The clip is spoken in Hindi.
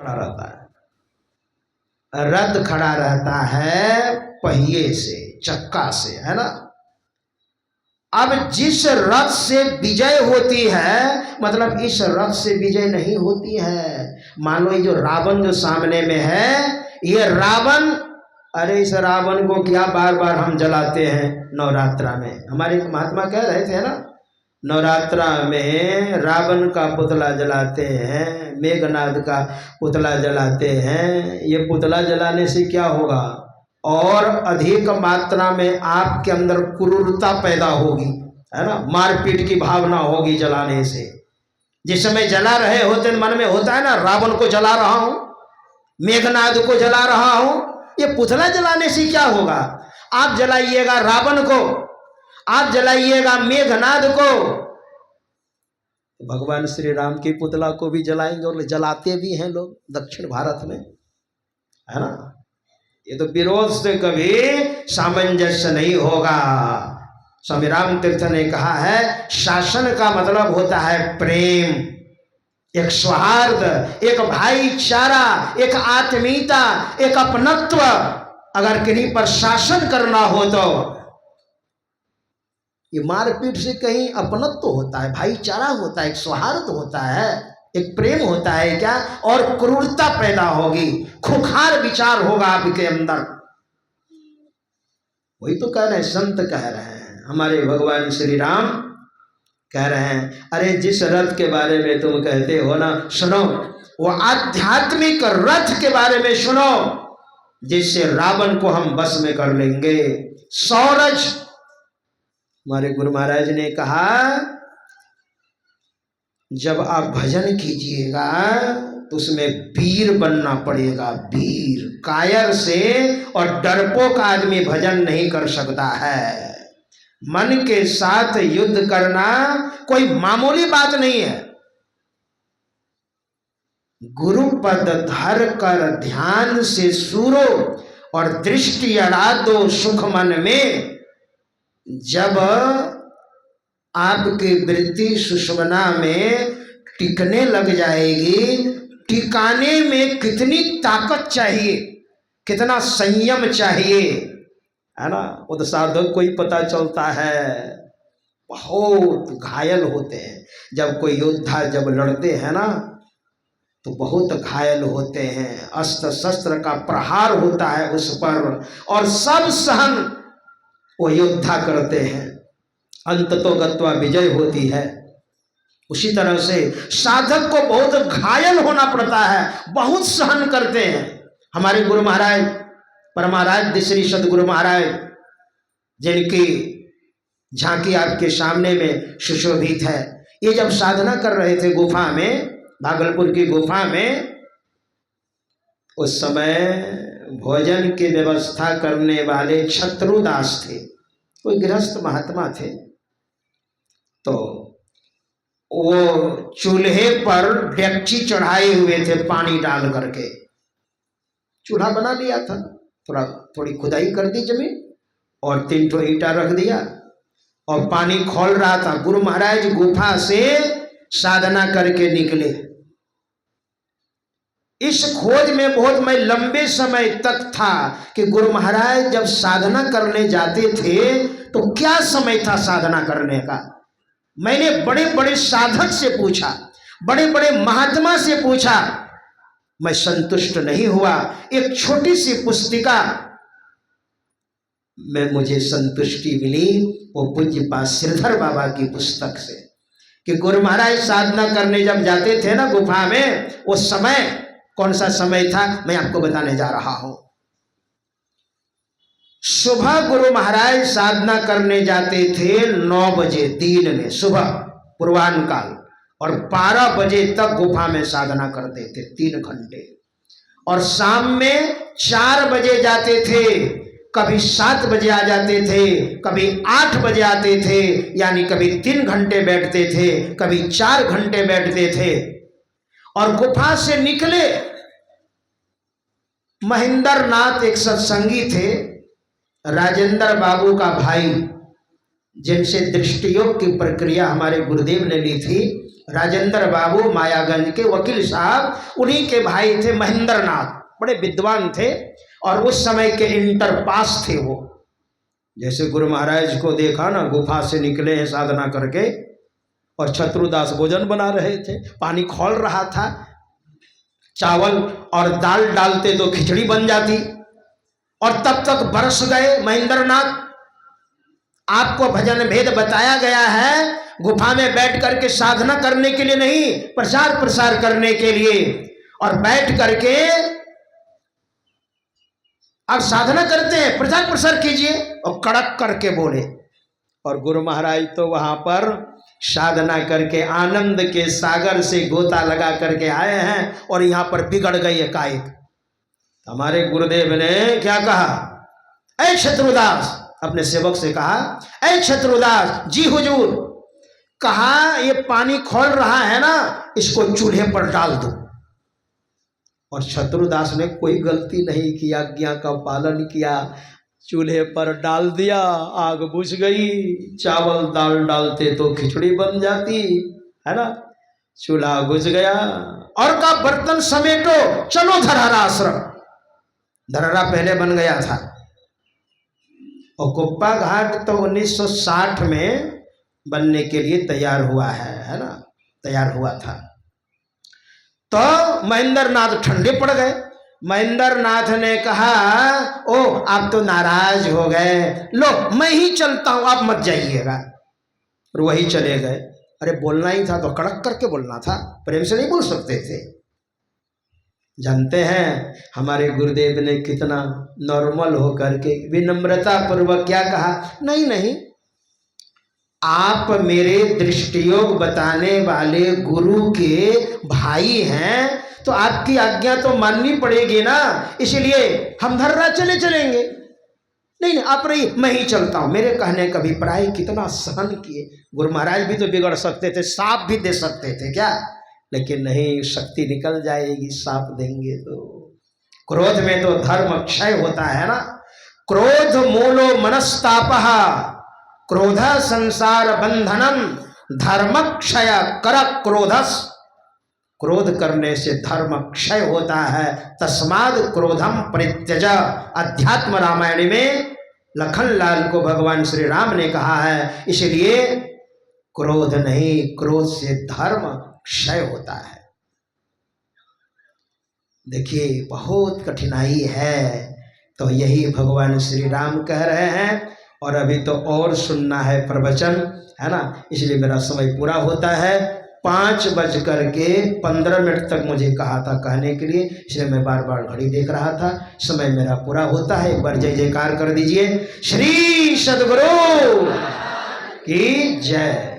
खड़ा रहता है, रथ खड़ा रहता है पहिए से, चक्का से, है ना। अब जिस रथ से विजय होती है, मतलब इस रथ से विजय नहीं होती है। मान लो ये जो रावण जो सामने में है, ये रावण, अरे इस रावण को क्या बार बार हम जलाते हैं नवरात्रा में। हमारे महात्मा कह रहे थे ना, नवरात्रा में रावण का पुतला जलाते हैं, मेघनाद का पुतला जलाते हैं। ये पुतला जलाने से क्या होगा, और अधिक मात्रा में आपके अंदर क्रूरता पैदा होगी, है ना, मारपीट की भावना होगी जलाने से। जिस समय जला रहे होते मन में होता है ना, रावण को जला रहा हूं, मेघनाद को जला रहा हूं। ये पुतला जलाने से क्या होगा, आप जलाइएगा रावण को, आप जलाइएगा मेघनाद को, भगवान श्री राम के पुतला को भी जलाएंगे, और जलाते भी हैं लोग दक्षिण भारत में, है ना। ये तो विरोध से कभी सामंजस्य नहीं होगा। स्वामी राम तीर्थ ने कहा है, शासन का मतलब होता है प्रेम, एक सौहार्द, एक भाईचारा, एक आत्मीयता, एक अपनत्व। अगर किन्हीं पर शासन करना हो तो ये मारपीट से कहीं अपनत्व होता है, भाईचारा होता है, एक सौहार्द होता है, एक प्रेम होता है क्या, और क्रूरता पैदा होगी, खुखार विचार होगा आपके अंदर। वही तो कह रहे हैं, संत कह रहे हैं, हमारे भगवान श्री राम कह रहे हैं, अरे जिस रथ के बारे में तुम कहते हो ना, सुनो, वो आध्यात्मिक रथ के बारे में सुनो, जिससे रावण को हम बस में कर लेंगे। सौरज, हमारे गुरु महाराज ने कहा, जब आप भजन कीजिएगा तो उसमें वीर बनना पड़ेगा, वीर। कायर से और डरपोक आदमी भजन नहीं कर सकता है। मन के साथ युद्ध करना कोई मामूली बात नहीं है। गुरु पद धर कर ध्यान से सूरो, और दृष्टि अड़ा दो सुख मन में। जब आपकी वृत्ति सुषुम्ना में टिकने लग जाएगी, टिकाने में कितनी ताकत चाहिए, कितना संयम चाहिए, है ना। वो तो साधक को ही पता चलता है, बहुत घायल होते हैं। जब कोई योद्धा जब लड़ते हैं ना, तो बहुत घायल होते हैं, अस्त्र शस्त्र का प्रहार होता है उस पर, और सब सहन वो योद्धा करते हैं, अंततो गत्वा विजय होती है। उसी तरह से साधक को बहुत घायल होना पड़ता है, बहुत सहन करते हैं। हमारे गुरु महाराज परमाराध्य श्री सदगुरु महाराज, जिनकी झांकी आपके सामने में सुशोभित है, ये जब साधना कर रहे थे गुफा में, भागलपुर की गुफा में, उस समय भोजन की व्यवस्था करने वाले छत्रुदास थे, कोई गृहस्थ महात्मा थे। तो वो चूल्हे पर डेगची चढ़ाए हुए थे, पानी डाल करके चूल्हा बना लिया था, थोड़ी खुदाई कर दी जमीन, और 3 ठो ईंटा रख दिया, और पानी खौल रहा था। गुरु महाराज गुफा से साधना करके निकले। इस खोज में बहुत मैं लंबे समय तक था कि गुरु महाराज जब साधना करने जाते थे तो क्या समय था साधना करने का। मैंने बड़े बड़े साधक से पूछा, बड़े बड़े महात्मा से पूछा, मैं संतुष्ट नहीं हुआ। एक छोटी सी पुस्तिका में मुझे संतुष्टि मिली, वो पूज्यपाद श्रीधर बाबा की पुस्तक से, कि गुरु महाराज साधना करने जब जाते थे ना गुफा में, उस समय कौन सा समय था मैं आपको बताने जा रहा हूं। सुबह गुरु महाराज साधना करने जाते थे 9 बजे दिन में, सुबह पूर्वाह्न काल, और 12 बजे तक गुफा में साधना करते थे 3 घंटे, और शाम में 4 बजे जाते थे, कभी 7 बजे आ जाते थे, कभी 8 बजे आते थे, यानी कभी 3 घंटे बैठते थे, कभी 4 घंटे बैठते थे। और गुफा से निकले, महेंद्र नाथ एक सत्संगी थे, राजेंद्र बाबू का भाई, जिनसे दृष्टि योग की प्रक्रिया हमारे गुरुदेव ने ली थी, राजेंद्र बाबू मायागंज के वकील साहब, उन्हीं के भाई थे महेंद्र नाथ, बड़े विद्वान थे और उस समय के इंटर पास थे वो। जैसे गुरु महाराज को देखा ना, गुफा से निकले हैं साधना करके और शत्रुदास भोजन बना रहे थे, पानी खौल रहा था, चावल और दाल डालते तो खिचड़ी बन जाती, और तब तक बरस गए महेंद्र नाथ। आपको भजन भेद बताया गया है, गुफा में बैठ करके साधना करने के लिए नहीं, प्रचार प्रसार करने के लिए। और बैठ करके आप साधना करते हैं, प्रचार प्रसार कीजिए, और कड़क करके बोले। और गुरु महाराज तो वहां पर साधना करके आनंद के सागर से गोता लगा करके आए हैं और यहां पर बिगड़ गई एकाएक। हमारे गुरुदेव ने क्या कहा, ऐ शत्रुदास, अपने सेवक से कहा, ऐ शत्रुदास जी हुजूर, कहा ये पानी खौल रहा है ना, इसको चूल्हे पर डाल दो। और शत्रुदास ने कोई गलती नहीं की, आज्ञा का पालन किया, चूल्हे पर डाल दिया, आग बुझ गई। चावल दाल डालते तो खिचड़ी बन जाती है ना, चूल्हा बुझ गया। और का बर्तन समेटो, चलो धरहरा आश्रम। धरहरा पहले बन गया था और कुप्पा घाट तो 1960 में बनने के लिए तैयार हुआ है ना, तैयार हुआ था। तो महेंद्र नाथ ठंडे पड़ गए। महेंद्र नाथ ने कहा, ओ आप तो नाराज हो गए, लो मैं ही चलता हूं, आप मत जाइएगा। और वही चले गए। अरे बोलना ही था तो कड़क करके बोलना था, प्रेम से नहीं बोल सकते थे। जानते हैं हमारे गुरुदेव ने कितना नॉर्मल होकर के विनम्रता पूर्वक क्या कहा, नहीं नहीं, आप मेरे दृष्टियोग बताने वाले गुरु के भाई हैं, तो आपकी आज्ञा तो माननी पड़ेगी ना, इसलिए हम धर्रा चलेंगे। नहीं आप रही, मैं ही चलता हूं। मेरे कहने का अभिप्राय कितना सहन किए। गुरु महाराज भी तो बिगड़ सकते थे, साफ भी दे सकते थे क्या, लेकिन नहीं, शक्ति निकल जाएगी साफ देंगे तो। क्रोध में तो धर्म क्षय होता है ना। क्रोध मूलो मनस्तापः, क्रोध संसार बंधनम, धर्म क्षय कर क्रोधस। क्रोध करने से धर्म क्षय होता है, तस्माद क्रोधम परित्यज। अध्यात्म रामायण में लखनलाल को भगवान श्री राम ने कहा है, इसलिए क्रोध नहीं, क्रोध से धर्म क्षय होता है। देखिए बहुत कठिनाई है, तो यही भगवान श्री राम कह रहे हैं। और अभी तो और सुनना है प्रवचन, है ना, इसलिए मेरा समय पूरा होता है। 5:15 तक मुझे कहा था कहने के लिए, इसलिए मैं बार बार घड़ी देख रहा था। समय मेरा पूरा होता है। एक बार जय जयकार कर दीजिए। श्री सद्गुरु की जय।